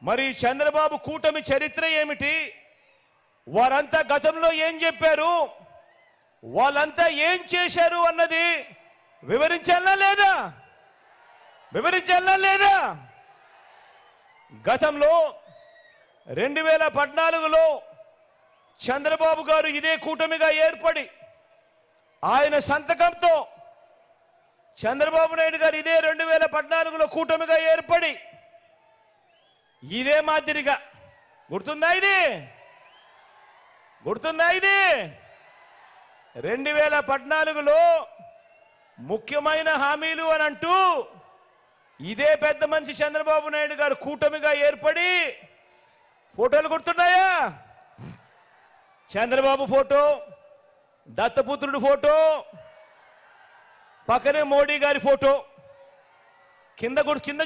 మరి చంద్రబాబు కూటమి చరిత్ర ఏమిటి, వారంతా గతంలో ఏం చెప్పారు, వాళ్ళంతా ఏం చేశారు అన్నది వివరించాలా లేదా? వివరించాలా లేదా? గతంలో 2014లో చంద్రబాబు గారు ఇదే కూటమిగా ఏర్పడి ఆయన సంతకంతో చంద్రబాబు నాయుడు గారు ఇదే 2014లో కూటమిగా ఏర్పడి ఇదే మాదిరిగా గుర్తుందా ఇది? గుర్తుందా ఇది? 2014లో ముఖ్యమైన హామీలు అని అంటూ ఇదే పెద్ద మనిషి చంద్రబాబు నాయుడు గారు కూటమిగా ఏర్పడి ఫోటోలు గుర్తున్నాయా? చంద్రబాబు ఫోటో, దత్తపుత్రుడు ఫోటో, పక్కనే మోడీ గారి ఫోటో, కింద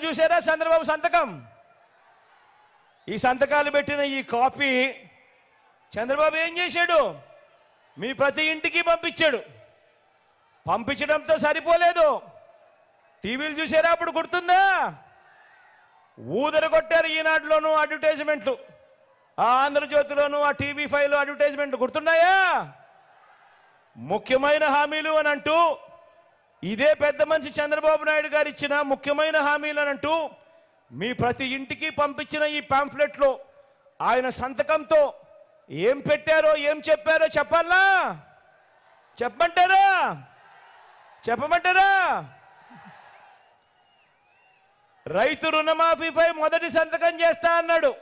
చూసారా చంద్రబాబు సంతకం? ఈ సంతకాలు పెట్టిన ఈ కాపీ చంద్రబాబు ఏం చేశాడు? మీ ప్రతి ఇంటికి పంపించాడు. పంపించడంతో సరిపోలేదు, టీవీలు చూసారా? అప్పుడు గుర్తుందా? ఊదర కొట్టారు. ఈనాడులోనూ అడ్వర్టైజ్మెంట్లు, ఆ ఆంధ్రజ్యోతిలోనూ, ఆ TV5లో అడ్వర్టైజ్మెంట్లు గుర్తున్నాయా? ముఖ్యమైన హామీలు అని అంటూ ఇదే పెద్ద మనిషి చంద్రబాబు నాయుడు గారు ఇచ్చిన ముఖ్యమైన హామీలు అని అంటూ మీ ప్రతి ఇంటికి పంపించిన ఈ పాంఫ్లెట్లో ఆయన సంతకంతో ఏం పెట్టారో ఏం చెప్పారో చెప్పాలా? చెప్పమంటారా? చెప్పమంటారా? రైతు రుణమాఫీపై మొదటి సంతకం చేస్తా అన్నాడు.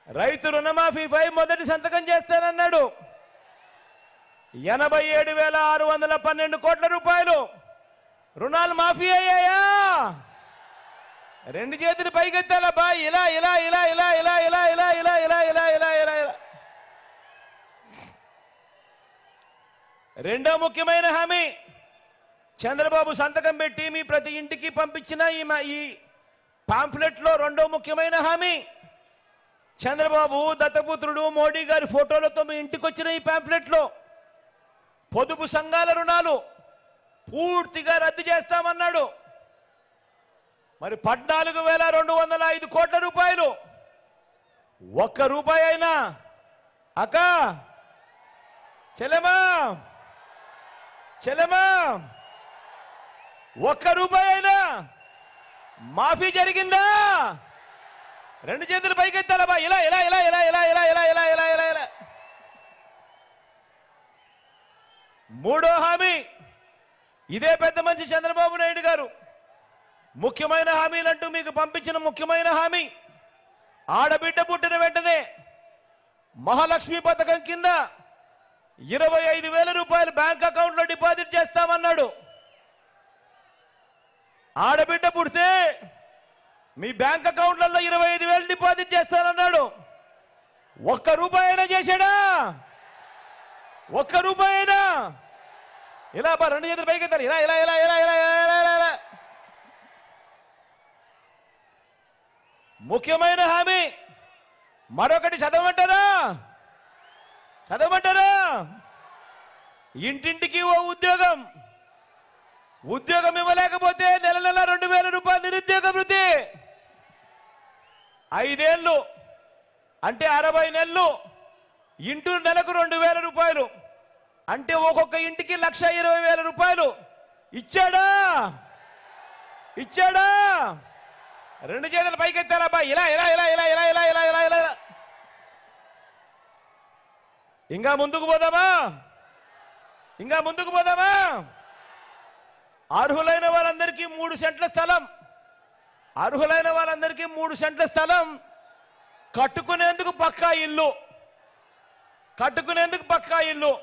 రైతు రుణమాఫీపై మొదటి సంతకం చేస్తానన్నాడు. 87,612 కోట్ల రూపాయలు రుణాలు మాఫీ అయ్యాయా? రెండు చేతులు పైకెత్తాలబ్బా. ఇలా ఇలా ఇలా ఇలా ఇలా ఇలా ఇలా ఇలా ఇలా ఇలా ఇలా ఇలా ఇలా. రెండో ముఖ్యమైన హామీ చంద్రబాబు సంతకం పెట్టి మీ ప్రతి ఇంటికి పంపించిన ఈ పాంఫ్లెట్లో రెండో ముఖ్యమైన హామీ చంద్రబాబు దత్తపుత్రుడు మోడీ గారి ఫోటోలతో మీ ఇంటికి వచ్చిన ఈ పాంఫ్లెట్లో పొదుపు సంఘాల రుణాలు పూర్తిగా రద్దు చేస్తామన్నాడు. మరి 14,205 కోట్ల రూపాయలు ఒక్క రూపాయి అయినా అక్క చెల్లెమా చెల్లెమా ఒక్క రూపాయి అయినా మాఫీ జరిగిందా? రెండు చేతులు పైకెత్తాలబ్బా. ఇలా ఇలా ఇలా ఇలా ఇలా ఇలా ఇలా ఇలా ఇలా ఇలా ఇలా. మూడో హామీ ఇదే పెద్ద మనిషి చంద్రబాబు నాయుడు గారు ముఖ్యమైన హామీలంటూ మీకు పంపించిన ముఖ్యమైన హామీ ఆడబిడ్డ పుట్టిన వెంటనే మహాలక్ష్మి పథకం కింద 25,000 రూపాయలు బ్యాంక్ అకౌంట్లో డిపాజిట్ చేస్తామన్నాడు. ఆడబిడ్డ పుడితే మీ బ్యాంక్ అకౌంట్లలో 25,000 డిపాజిట్ చేస్తానన్నాడు. ఒక్క రూపాయి అయినా చేశాడా? ఒక్క రూపాయి అయినా? ఇలా రెండు చేతులు పైకెత్తారు. ఇలా ఇలా ఇలా ఇలా ఇలా ఇలా ఇలా. ముఖ్యమైన హామీ మరొకటి చదవమంటారా? చదవమంటారా? ఇంటింటికి ఓ ఉద్యోగం. ఉద్యోగం ఇవ్వలేకపోతే నెల నెల 2,000 రూపాయలు నిరుద్యోగ వృత్తి. 5 ఏళ్ళు అంటే 60 నెలలు ఇంటూ నెలకు 2,000 రూపాయలు అంటే ఒక్కొక్క ఇంటికి 1,20,000 రూపాయలు ఇచ్చాడా? ఇచ్చాడా? రెండు చేతులు పైకెత్తాలబ్బా. ఇలా ఇలా ఇలా ఇలా ఇలా ఇలా ఇలా ఇలా ఇలా. ఇంకా ముందుకు పోదామా? ఇంకా ముందుకు పోదామా? అర్హులైన వారందరికీ 3 సెంట్ల స్థలం, అర్హులైన వారందరికీ 3 సెంట్ల స్థలం కట్టుకునేందుకు పక్కా ఇల్లు, కట్టుకునేందుకు పక్కా ఇల్లు.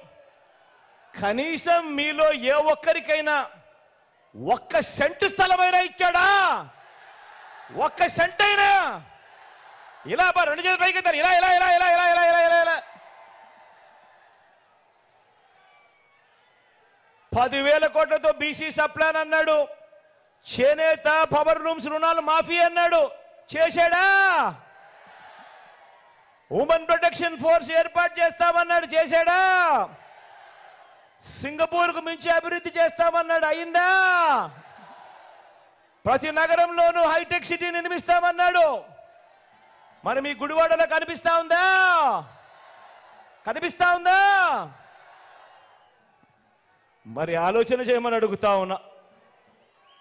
కనీసం మీలో ఏ ఒక్కరికైనా 1 సెంటు స్థలమైనా ఇచ్చాడా? 1 సెంట్ అయినా? ఇలా రెండు చేతులు పైకెత్తారు. ఇలా ఇలా ఇలా ఇలా ఇలా ఇలా ఇలా ఇలా ఇలా. 10,000 కోట్లతో బీసీ సప్లాన్ అన్నాడు. చేనేత పవర్ రూమ్స్ రుణాలు మాఫీ అన్నాడు. చేశాడా? ఉమెన్ ప్రొటెక్షన్ ఫోర్స్ ఏర్పాటు చేస్తామన్నాడు. చేశాడా? సింగపూర్కు మించి అభివృద్ధి చేస్తామన్నాడు. అయిందా? ప్రతి నగరంలోనూ హైటెక్ సిటీ నిర్మిస్తామన్నాడు. మరి మీ గుడివాడలో కనిపిస్తా ఉందా? కనిపిస్తా ఉందా? మరి ఆలోచన చేయమని అడుగుతా ఉన్నా.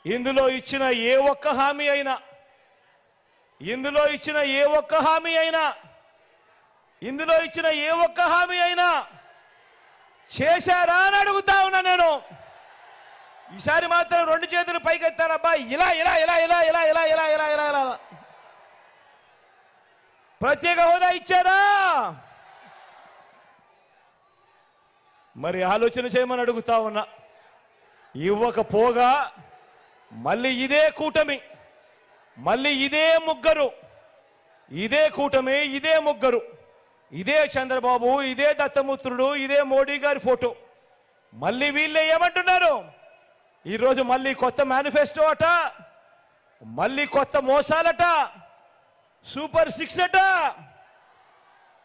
ఇందులో ఇచ్చిన ఏ ఒక్క హామీ అయినా, ఇందులో ఇచ్చిన ఏ ఒక్క హామీ అయినా, ఇందులో ఇచ్చిన ఏ ఒక్క హామీ అయినా చేశారా అని అడుగుతా ఉన్నా నేను. ఈసారి మాత్రం రెండు చేతులు పైకెత్తారబ్బా, ఇలా ఇలా ఇలా ఇలా ఇలా ఇలా ఇలా ఇలా ఇలా ఇలా. ప్రత్యేక హోదా ఇచ్చారా? మరి ఆలోచన చేయమని అడుగుతా ఉన్నా. ఇవ్వకపోగా మళ్ళీ ఇదే కూటమి, మళ్ళీ ఇదే ముగ్గురు, ఇదే కూటమి, ఇదే ముగ్గురు, ఇదే చంద్రబాబు, ఇదే దత్తముత్రుడు, ఇదే మోడీ గారి ఫోటో, మళ్ళీ వీళ్ళే ఏమంటున్నారు? ఈరోజు మళ్ళీ కొత్త మేనిఫెస్టో అట, మళ్ళీ కొత్త మోసాలట, సూపర్ 6 అట,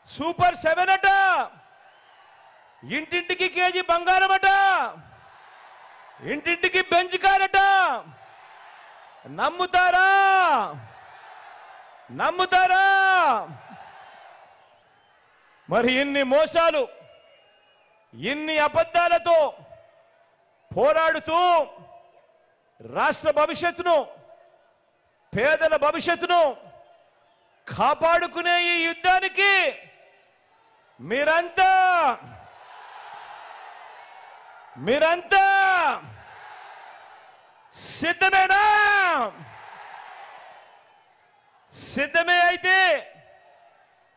సూపర్ 7 అట, ఇంటింటికి కేజీ బంగారం అట, ఇంటింటికి బెంచ్ కార్ అట. నమ్ముతారా? నమ్ముతారా? మరి ఇన్ని మోసాలు, ఇన్ని అబద్ధాలతో పోరాడుతూ రాష్ట్ర భవిష్యత్తును, పేదల భవిష్యత్తును కాపాడుకునే ఈ యుద్ధానికి మీరంతా సిద్ధమేనా? సిద్ధమే అయితే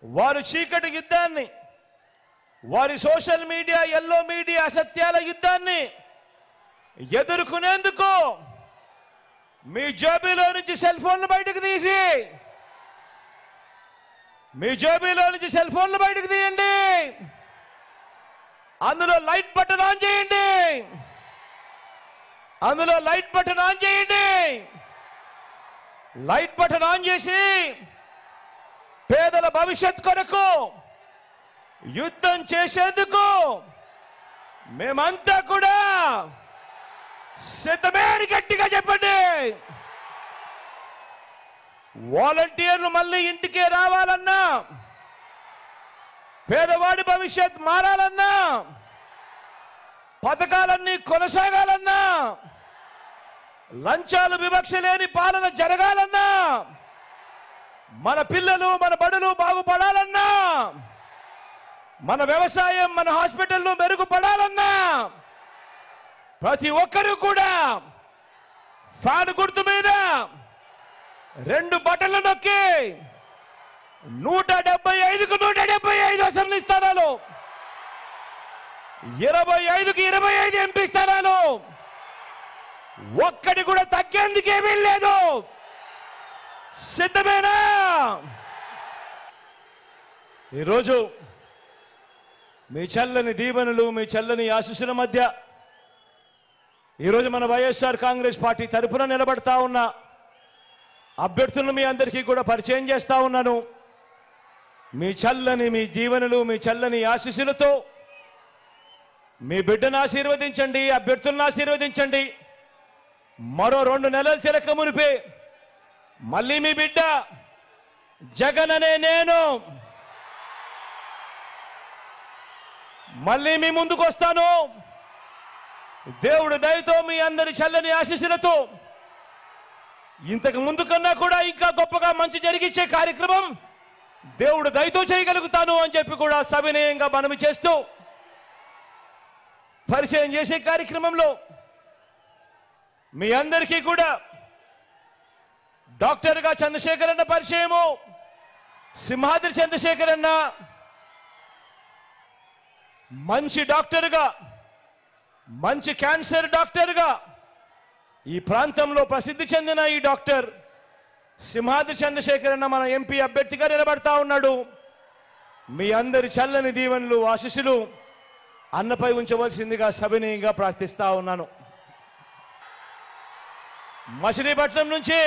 వారు చీకటి యుద్ధాన్ని, వారి సోషల్ మీడియా, ఎల్లో మీడియా అసత్యాల యుద్ధాన్ని ఎదుర్కొనేందుకు మీ జేబులో నుంచి సెల్ ఫోన్లు బయటకు తీసి, మీ జేబులో నుంచి సెల్ ఫోన్లు బయటకు తీయండి. అందులో లైట్ బటన్ ఆన్ చేయండి. అందులో లైట్ బటన్ ఆన్ చేయండి. లైట్ బటన్ ఆన్ చేసి పేదల భవిష్యత్ కొరకు యుద్ధం చేసేందుకు మేమంతా కూడా సిద్ధమే అని గట్టిగా చెప్పండి. వాలంటీర్లు మళ్ళీ ఇంటికే రావాలన్నా, పేదవాడి భవిష్యత్ మారాలన్నా, పథకాలన్నీ కొనసాగాలన్నా, లంచాలు వివక్ష లేని పాలన జరగాలన్నా, మన పిల్లలు, మన బడులు బాగుపడాలన్నా, మన వ్యవసాయం, మన హాస్పిటల్లు మెరుగుపడాలన్నా ప్రతి ఒక్కరూ కూడా ఫ్యాన్ గుర్తు మీద 2 బటన్లు నొక్కి 175కు 175 అసెంబ్లీ స్థానాలు, 25కి 25 ఎంపీ స్థానాలు, ఒక్కటి కూడా తగ్గేందుకేమీ లేదు. సిద్ధమేనా? ఈరోజు మీ చల్లని దీవెనలు, మీ చల్లని ఆశీస్సుల మధ్య ఈరోజు మన వైఎస్ఆర్ కాంగ్రెస్ పార్టీ తరఫున నిలబడతా ఉన్న అభ్యర్థులను మీ అందరికీ కూడా పరిచయం చేస్తా ఉన్నాను. మీ చల్లని, మీ దీవెనలు, మీ చల్లని ఆశీస్సులతో మీ బిడ్డను ఆశీర్వదించండి, అభ్యర్థులను ఆశీర్వదించండి. మరో 2 నెలలు తిరక మునిపే మళ్ళీ మీ బిడ్డ జగన్ అనే నేను మళ్ళీ మీ ముందుకు వస్తాను. దేవుడి దయతో, మీ అందరి చల్లని ఆశీస్సులతో ఇంతకు ముందు కన్నా కూడా ఇంకా గొప్పగా మంచి జరిగించే కార్యక్రమం దేవుడు దయతో చేయగలుగుతాను అని చెప్పి కూడా సవినయంగా మనవి చేస్తూ, పరిచయం చేసే కార్యక్రమంలో మీ అందరికీ కూడా డాక్టర్గా చంద్రశేఖర్ అన్న పరిచయము. సింహాద్రి చంద్రశేఖర్ అన్న మంచి డాక్టర్గా, మంచి క్యాన్సర్ డాక్టర్గా ఈ ప్రాంతంలో ప్రసిద్ధి చెందిన ఈ డాక్టర్ సింహాద్రి చంద్రశేఖర్ అన్న మన ఎంపీ అభ్యర్థిగా నిలబడతా ఉన్నాడు. మీ అందరి చల్లని దీవెనలు, ఆశీస్సులు అన్నపై ఉంచవలసిందిగా సవినయంగా ప్రార్థిస్తా ఉన్నాను. మచిలీపట్నం నుంచి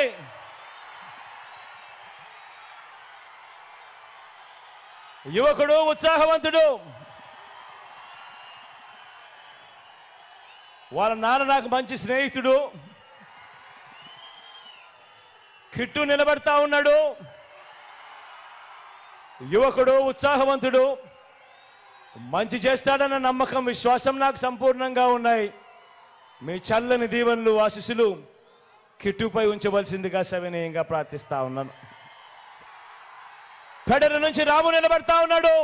యువకుడు, ఉత్సాహవంతుడు, వాళ్ళ నాన్న నాకు మంచి స్నేహితుడు, కిట్టు నిలబడతా ఉన్నాడు. యువకుడు, ఉత్సాహవంతుడు, మంచి చేస్తాడన్న నమ్మకం, విశ్వాసం నాకు సంపూర్ణంగా ఉన్నాయి. మీ చల్లని దీవెనలు, ఆశీస్సులు కిట్టుపై ఉంచవలసిందిగా సవినయంగా ప్రార్థిస్తా ఉన్నాను. పెడర నుంచి రాము నిలబడతా ఉన్నాడు.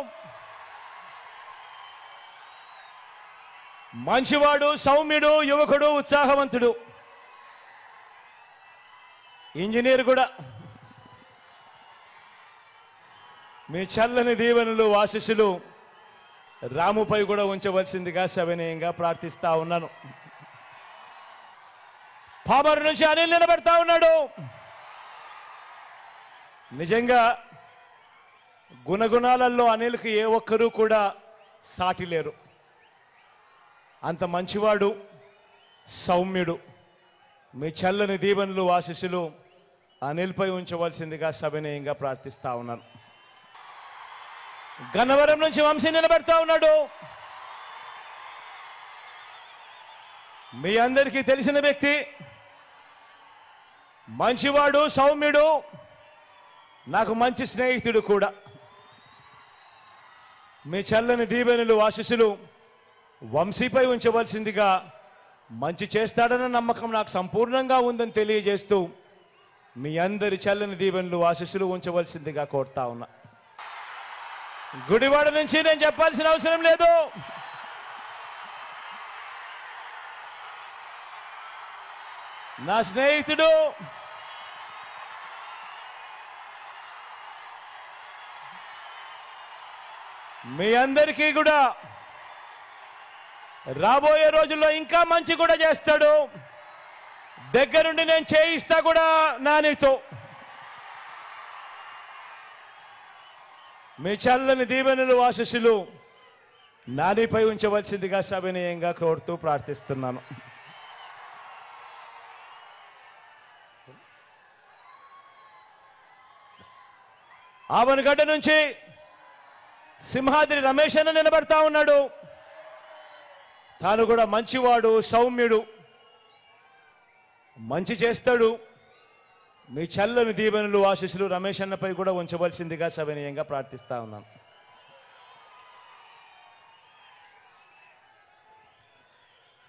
మంచివాడు, సౌమ్యుడు, యువకుడు, ఉత్సాహవంతుడు, ఇంజనీర్ కూడా. మీ చల్లని దీవెనలు, ఆశీస్సులు రాముపై కూడా ఉంచవలసిందిగా సవినయంగా ప్రార్థిస్తా ఉన్నాను. పామరు నుంచి అనిల్ నిలబడతా ఉన్నాడు. నిజంగా గుణగుణాలలో అనిల్కి ఏ ఒక్కరూ కూడా సాటి లేరు. అంత మంచివాడు, సౌమ్యుడు. మీ చల్లని దీవెనలు, ఆశీస్సులు అనిల్పై ఉంచవలసిందిగా సవినయంగా ప్రార్థిస్తా ఉన్నాను. గన్నవరం నుంచి వంశీ నిలబెడతా ఉన్నాడు. మీ అందరికీ తెలిసిన వ్యక్తి, మంచివాడు, సౌమ్యుడు, నాకు మంచి స్నేహితుడు కూడా. మీ చల్లని దీవెనలు, ఆశీస్సులు వంశీపై ఉంచవలసిందిగా, మంచి చేస్తాడన్న నమ్మకం నాకు సంపూర్ణంగా ఉందని తెలియజేస్తూ మీ అందరి చల్లని దీవెనలు, ఆశీస్సులు ఉంచవలసిందిగా కోరుతా ఉన్నా. గుడివాడ నుంచి నేను చెప్పాల్సిన అవసరం లేదు. నా స్నేహితుడు, మీ అందరికీ కూడా రాబోయే రోజుల్లో ఇంకా మంచి కూడా చేస్తాడు. దగ్గరుండి నేను చేయిస్తా కూడా నానితో. మీ చల్లని దీవెనలు, ఆశీస్సులు నానిపై ఉంచవలసిందిగా సవినయంగా కోరుతూ ప్రార్థిస్తున్నాను. ఆవనగడ్డ నుంచి సింహాద్రి రమేష్ అన్న నిలబడతా ఉన్నాడు. తాను కూడా మంచివాడు, సౌమ్యుడు, మంచి చేస్తాడు. మీ చల్లని దీవెనలు, ఆశీస్సులు రమేష్ అన్నపై కూడా ఉంచవలసిందిగా సవినయంగా ప్రార్థిస్తా ఉన్నాను.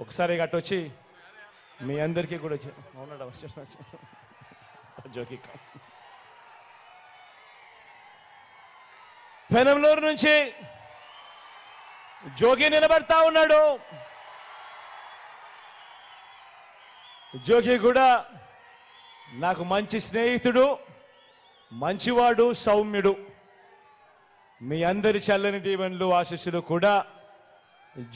ఒకసారి గట్టొచ్చి మీ అందరికీ కూడా జోకి. పెనంలూరు నుంచి జోగి నిలబడతా ఉన్నాడు. జోగి కూడా నాకు మంచి స్నేహితుడు, మంచివాడు, సౌమ్యుడు. మీ అందరి చల్లని దీవెనలు, ఆశీస్సులు కూడా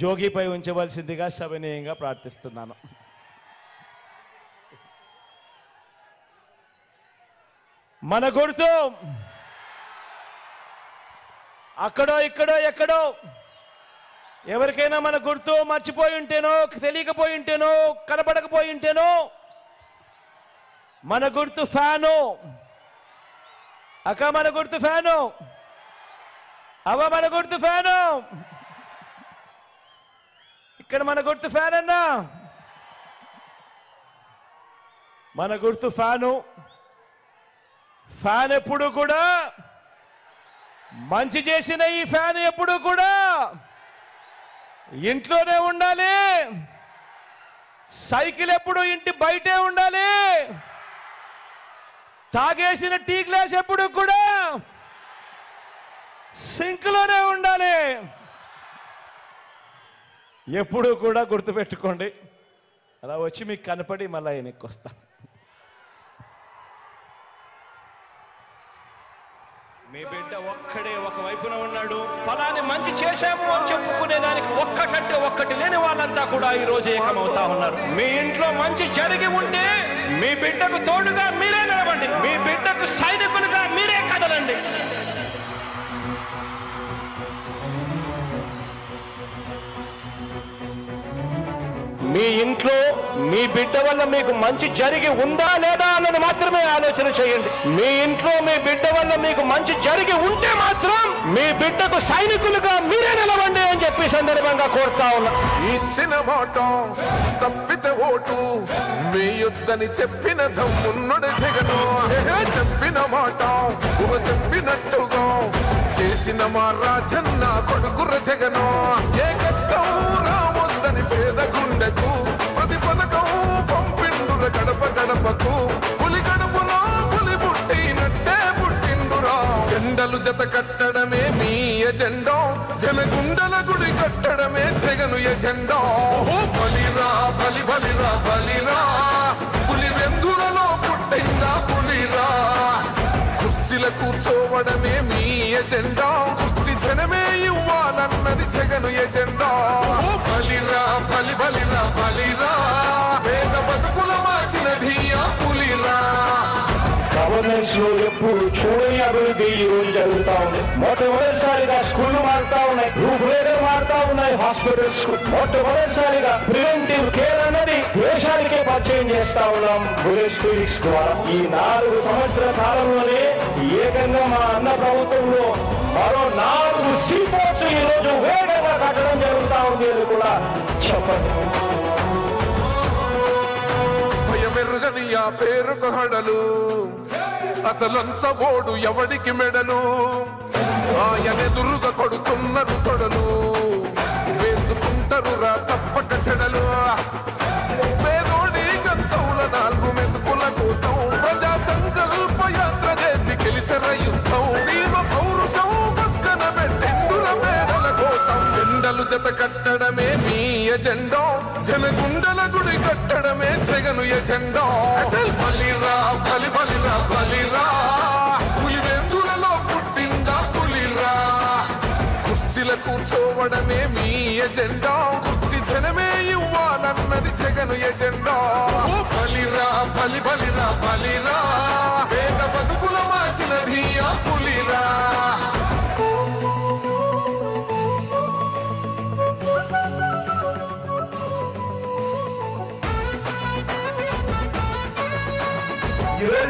జోగిపై ఉంచవలసిందిగా సవినయంగా ప్రార్థిస్తున్నాను. మన గుర్తు అక్కడో ఇక్కడో ఎక్కడో ఎవరికైనా మన గుర్తు మర్చిపోయి ఉంటేనో, తెలియకపోయి ఉంటేనో, కనపడకపోయి ఉంటేనో, మన గుర్తు ఫ్యాను. అక్క మన గుర్తు ఫ్యాను. అవ్వ మన గుర్తు ఫ్యాను. ఇక్కడ మన గుర్తు ఫ్యాన్ అన్నా. మన గుర్తు ఫ్యాను. ఫ్యాన్ ఎప్పుడు కూడా మంచి చేసిన ఈ ఫ్యాన్ ఎప్పుడు కూడా ఇంట్లోనే ఉండాలి. సైకిల్ ఎప్పుడు ఇంటి బయటే ఉండాలి. తాగేసిన టీ గ్లాస్ ఎప్పుడు కూడా సింక్లోనే ఉండాలి. ఎప్పుడు కూడా గుర్తుపెట్టుకోండి. అలా వచ్చి మీకు కనపడి మళ్ళీ వెనక్కి వస్తా. మీ బిడ్డ ఒక్కడే ఒక వైపున ఉన్నాడు. ఫలాన్ని మంచి చేశాము అని చెప్పుకునేదానికి ఒక్కటంటే ఒక్కటి లేని వాళ్ళంతా కూడా ఈ రోజు ఏకమవుతా ఉన్నారు. మీ ఇంట్లో మంచి జరిగి ఉంటే మీ బిడ్డకు తోడుగా మీరే నిలబండి. మీ బిడ్డకు సైనికులుగా మీరే కదలండి. మీ ఇంట్లో మీ బిడ్డ వల్ల మీకు మంచి జరిగి ఉందా లేదా అన్నది మాత్రమే ఆలోచన చేయండి. మీ ఇంట్లో మీ బిడ్డ వల్ల మీకు మంచి జరిగి ఉంటే మాత్రం మీ బిడ్డకు సైనికులుగా మీరే నిలవండి అని చెప్పి సందర్భంగా కోరుతా ఉన్నా. ఇచ్చిన మాట తప్పితే ఓటు వేయొద్దని చెప్పిన దమ్మున్నడు జగను. చెప్పిన మాట చెప్పినట్టుగా చేసిన మా రాజన్న కొడుకుర జగను. ఏ కష్టం రావద్దని పేద గుండెకు ప్రతి పథకం పంపిండుర గడప గడపకు. పులి గడపలో పులి పుట్టినట్టే పుట్టిండురా. జెండలు జత కట్టడమే మీ ఎజెండా, జనగుండల గుడి కట్టడమే జగను ఎజెండా. బలిరా బలి బలిరా బలిరా, పులి వెందులలో పుట్టిందా పులిరా. కుర్చీల కూర్చోవడమే మీ ఎజెండా, కుర్చీ జనమే ఇవ్వాలన్నది జగను ఎజెండా. బలిరా బలి బలిరా బలిరా, పేద బతుకుల మార్చినది ఆ పులిరా. గవర్నెన్స్ లో ఎప్పుడు చూడని అభివృద్ధి ఈ రోజు జరుగుతా ఉంది. మొట్టమొదటిసారిగా స్కూళ్లు మారుతా ఉన్నాయి, రూపురేఖలు మారుతా ఉన్నాయి, హాస్పిటల్స్ మొట్టమొదటిసారిగా ప్రివెంటివ్ కేర్ అన్నది దేశానికే పరిచయం చేస్తా ఉన్నాం బుల్లెట్ క్లినిక్స్ ద్వారా. ఈ 4 సంవత్సరాల కాలంలోనే ఏకంగా మా అన్న ప్రభుత్వంలో మరో 4 సీపోర్ట్స్ ఈ రోజు వేగంగా కట్టడం జరుగుతా ఉంది అని కూడా చెప్పండి. భయమెరుగని ఆ పేరుకు హడలు, అసలంచబోడు ఎవడికి మెడలు. ఆయనెదురుగా కొడుతున్నారు తొడలు, వేసుకుంటారు రా తప్పక చెడలు. పేదోడి కంచౌల 4 మెతుకుల కోసం ప్రజా సంకల్ప యాత్ర చేసి గెలిసిన యుద్ధం. సీమ పౌరుషం పక్కన పెట్టిండుర పేదల కోసం. జెండలు జత కట్టడమే మీ ఎజెండా, జనగుండల గుడి కట్టడమే జగను ఎజెండా. బలిరా బలి బలిరా బలిరా, పులి వెందులలో పుట్టిందా పులిరా. కుర్చీల కూర్చోవడమే మీ ఎజెండా, కుర్చీ జనమే ఇవ్వాలన్నది జగను ఎజెండా. బలిరా బలి బలిరా బలిరా, పేద బతుకుల మార్చినది ఆ పులిరా.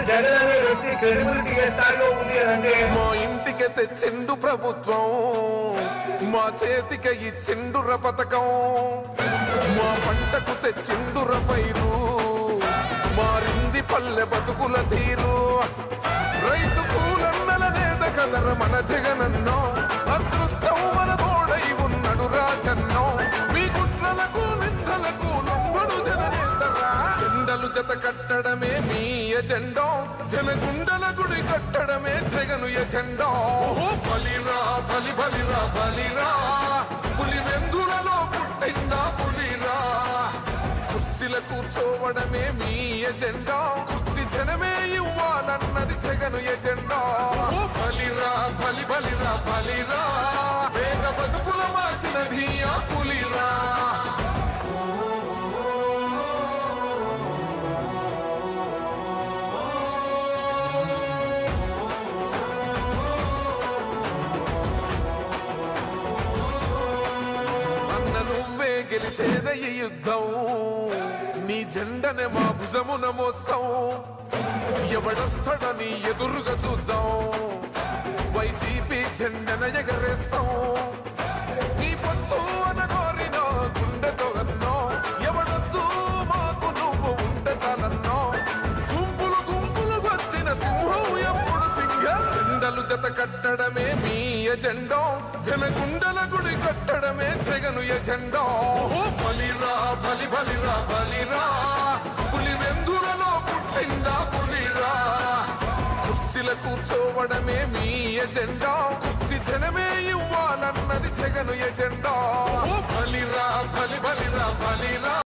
జగన్ అనే వ్యక్తి క్రెడిబిలిటీ ఏ స్థాయిలో ఉంది అంటే మా ఇంటికి తెచ్చిండు ప్రభుత్వం, మా చేతికి ఇచ్చిండుర పథకం. మా పంటకు తెచ్చిండుర పైరు, మారింది పల్లె బతుకుల తీరు. రైతు కూలన్నల నేత కదర మన జగనన్నో, అదృష్టం మన తోడై ఉన్నడు రాజన్నో. మీ కుట్రలకు నిందలకు లొంగడు జననేతరా. జెండలు జత కట్టడమే మీ ఎజెండా, జనగుండల గుడి కట్టడమే జగను ఎజెండా. బలిరా బలి బలిరా బలిరా, పులి వెందులలో పుట్టిందా పులిరా. కుర్చీల కూర్చోవడమే మీ ఎజెండా, కుర్చీ జనమే ఇవ్వాలన్నది జగను ఎజెండా. బలిరా బలి బలిరా బలిరా, పేద బతుకుల మార్చినది ఆ పులిరా. గెలిచేద ఈ యుద్ధం, నీ జెండనే మా భుజమున మోస్తాం. ఎవడొస్తాడని ఎదురుగా చూద్దాం, వైసీపీ జెండన ఎగరేస్తాం. నీ పొత్తు అనగోరినో గుండెతో అన్నో, ఎవడొద్దు మాకు నువ్వు ఉండ చాలన్నో. గుంపులు గుంపులు వచ్చిన సింహం ఎప్పుడు సింహం. జెండలు జత కట్టడమే మీ ఎజెండా, జనగుండల గుడి కట్టడమే జగను ఎజెండా. బలిరా బలి బలిరా బలిరా, పులి వెందులలో పుట్టిందా పులిరా. కుర్చీల కూర్చోవడమే మీ ఎజెండా, కుర్చీ జనమే ఇవ్వాలన్నది జగను ఎజెండా.